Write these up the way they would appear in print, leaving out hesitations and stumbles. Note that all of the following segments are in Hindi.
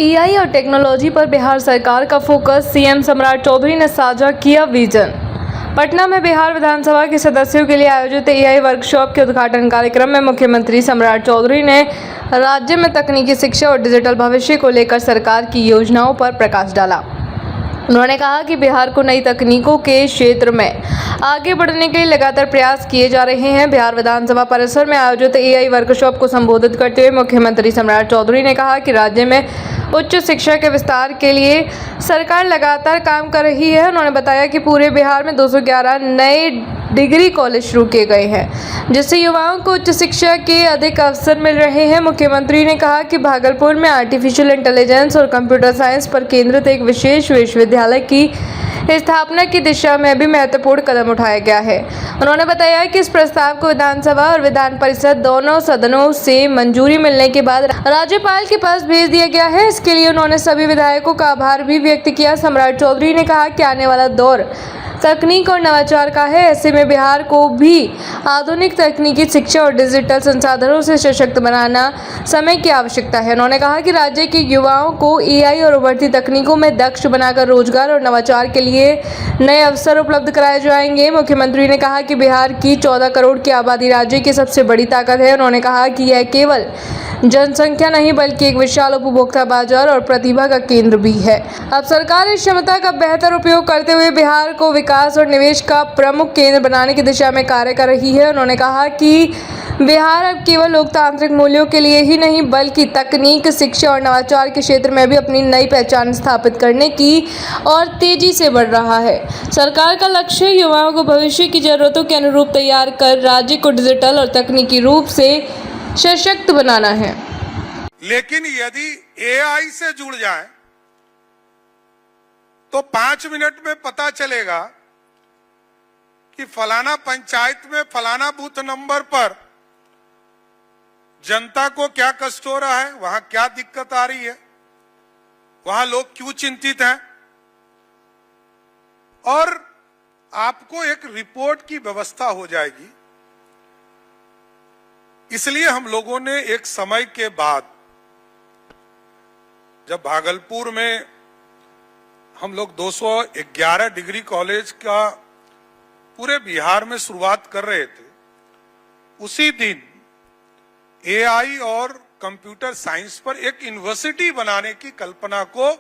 एआई और टेक्नोलॉजी पर बिहार सरकार का फोकस, सीएम सम्राट चौधरी ने साझा किया विजन। पटना में बिहार विधानसभा के सदस्यों के लिए आयोजित एआई वर्कशॉप के उद्घाटन कार्यक्रम में मुख्यमंत्री सम्राट चौधरी ने राज्य में तकनीकी शिक्षा और डिजिटल भविष्य को लेकर सरकार की योजनाओं पर प्रकाश डाला। उन्होंने कहा कि बिहार को नई तकनीकों के क्षेत्र में आगे बढ़ने के लिए लगातार प्रयास किए जा रहे हैं। बिहार विधानसभा परिसर में आयोजित एआई वर्कशॉप को संबोधित करते हुए मुख्यमंत्री सम्राट चौधरी ने कहा कि राज्य में उच्च शिक्षा के विस्तार के लिए सरकार लगातार काम कर रही है। उन्होंने बताया कि पूरे बिहार में 211 नए डिग्री कॉलेज शुरू किए गए हैं, जिससे युवाओं को उच्च शिक्षा के अधिक अवसर मिल रहे हैं। मुख्यमंत्री ने कहा कि भागलपुर में आर्टिफिशियल इंटेलिजेंस और कंप्यूटर साइंस पर केंद्रित एक विशेष विश्वविद्यालय की स्थापना की दिशा में भी महत्वपूर्ण कदम उठाया गया है। उन्होंने बताया कि इस प्रस्ताव को विधानसभा और विधान परिषद दोनों सदनों से मंजूरी मिलने के बाद राज्यपाल के पास भेज दिया गया है। इसके लिए उन्होंने सभी विधायकों का आभार भी व्यक्त किया। सम्राट चौधरी ने कहा कि आने वाला दौर तकनीक और नवाचार का है। ऐसे में बिहार को भी आधुनिक तकनीकी शिक्षा और डिजिटल संसाधनों से सशक्त बनाना समय की आवश्यकता है। उन्होंने कहा कि राज्य के युवाओं को एआई और उभरती तकनीकों में दक्ष बनाकर रोजगार और नवाचार के लिए नए अवसर उपलब्ध कराए जाएंगे। मुख्यमंत्री ने कहा कि बिहार की 14 करोड़ की आबादी राज्य की सबसे बड़ी ताकत है। उन्होंने कहा कि यह केवल जनसंख्या नहीं बल्कि एक विशाल उपभोक्ता बाजार और प्रतिभा का केंद्र भी है। अब सरकार इस क्षमता का बेहतर उपयोग करते हुए बिहार को विकास और निवेश का प्रमुख केंद्र बनाने की दिशा में कार्य कर रही है। उन्होंने कहा कि बिहार अब केवल लोकतांत्रिक मूल्यों के लिए ही नहीं बल्कि तकनीक, शिक्षा और नवाचार के क्षेत्र में भी अपनी नई पहचान स्थापित करने की और तेजी से बढ़ रहा है। सरकार का लक्ष्य युवाओं को भविष्य की जरूरतों के अनुरूप तैयार कर राज्य को डिजिटल और तकनीकी रूप से सशक्त बनाना है। लेकिन यदि एआई से जुड़ जाए तो 5 मिनट में पता चलेगा कि फलाना पंचायत में फलाना बूथ नंबर पर जनता को क्या कष्ट हो रहा है, वहां क्या दिक्कत आ रही है, वहां लोग क्यों चिंतित हैं, और आपको एक रिपोर्ट की व्यवस्था हो जाएगी। इसलिए हम लोगों ने एक समय के बाद जब भागलपुर में हम लोग 211 डिग्री कॉलेज का पूरे बिहार में शुरुआत कर रहे थे, उसी दिन एआई और कंप्यूटर साइंस पर एक यूनिवर्सिटी बनाने की कल्पना को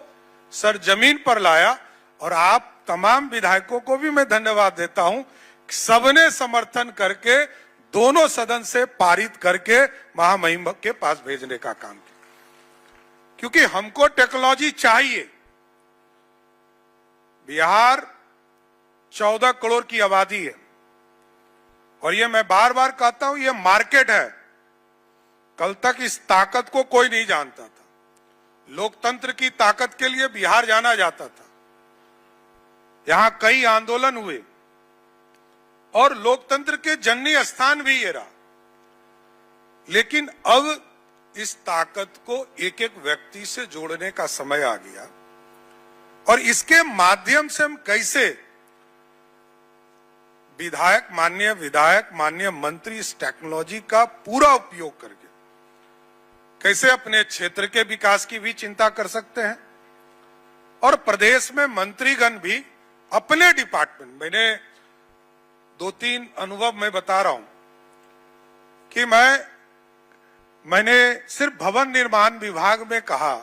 सरजमीन पर लाया। और आप तमाम विधायकों को भी मैं धन्यवाद देता हूं, सबने समर्थन करके दोनों सदन से पारित करके महामहिम के पास भेजने का काम किया, क्योंकि हमको टेक्नोलॉजी चाहिए। बिहार 14 करोड़ की आबादी है और ये मैं बार बार कहता हूं, ये मार्केट है। कल तक इस ताकत को कोई नहीं जानता था। लोकतंत्र की ताकत के लिए बिहार जाना जाता था। यहां कई आंदोलन हुए और लोकतंत्र के जननी स्थान भी ये रहा। लेकिन अब इस ताकत को एक एक व्यक्ति से जोड़ने का समय आ गया और इसके माध्यम से हम कैसे विधायक माननीय मंत्री इस टेक्नोलॉजी का पूरा उपयोग करके कैसे अपने क्षेत्र के विकास की भी चिंता कर सकते हैं और प्रदेश में मंत्रीगण भी अपने डिपार्टमेंट, मैंने 2-3 अनुभव मैं बता रहा हूं कि मैंने सिर्फ भवन निर्माण विभाग में कहा